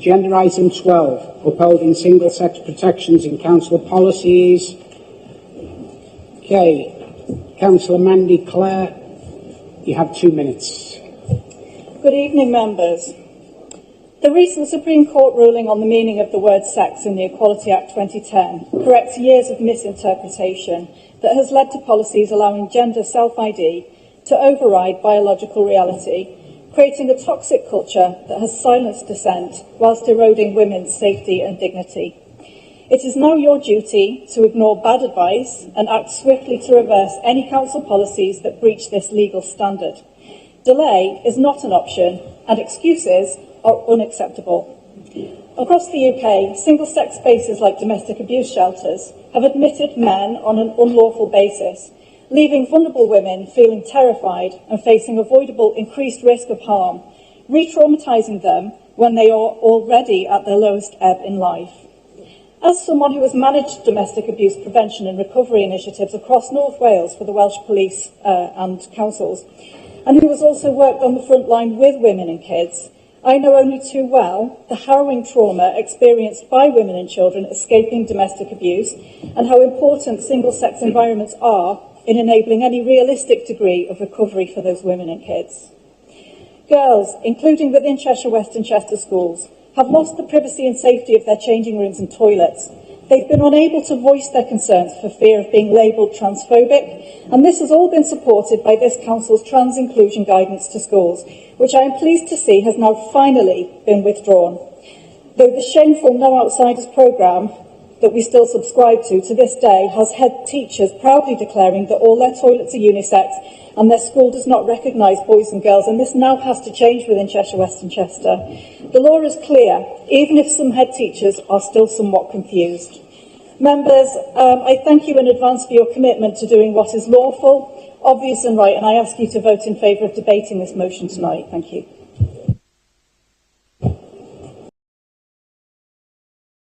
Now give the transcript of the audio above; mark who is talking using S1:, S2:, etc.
S1: Agenda item 12, upholding single-sex protections in council policies. Okay, Councillor Mandy, Clare, you have 2 minutes.
S2: Good evening, members. The recent Supreme Court ruling on the meaning of the word sex in the Equality Act 2010 corrects years of misinterpretation that has led to policies allowing gender self-ID to override biological reality, creating a toxic culture that has silenced dissent whilst eroding women's safety and dignity. It is now your duty to ignore bad advice and act swiftly to reverse any council policies that breach this legal standard. Delay is not an option, and excuses are unacceptable. Across the UK, single-sex spaces like domestic abuse shelters have admitted men on an unlawful basis, leaving vulnerable women feeling terrified and facing avoidable increased risk of harm, re-traumatising them when they are already at their lowest ebb in life. As someone who has managed domestic abuse prevention and recovery initiatives across North Wales for the Welsh Police and councils, and who has also worked on the front line with women and kids, I know only too well the harrowing trauma experienced by women and children escaping domestic abuse and how important single-sex environments are in enabling any realistic degree of recovery for those women and kids. Girls, including within Cheshire West and Chester schools, have lost the privacy and safety of their changing rooms and toilets. They've been unable to voice their concerns for fear of being labelled transphobic, and this has all been supported by this council's trans inclusion guidance to schools, which I am pleased to see has now finally been withdrawn. Though the shameful No Outsiders programme that we still subscribe to this day has head teachers proudly declaring that all their toilets are unisex and their school does not recognise boys and girls, and this now has to change within Cheshire West and Chester. The law is clear, even if some head teachers are still somewhat confused. Members, I thank you in advance for your commitment to doing what is lawful, obvious and right, and I ask you to vote in favour of debating this motion tonight. Thank you.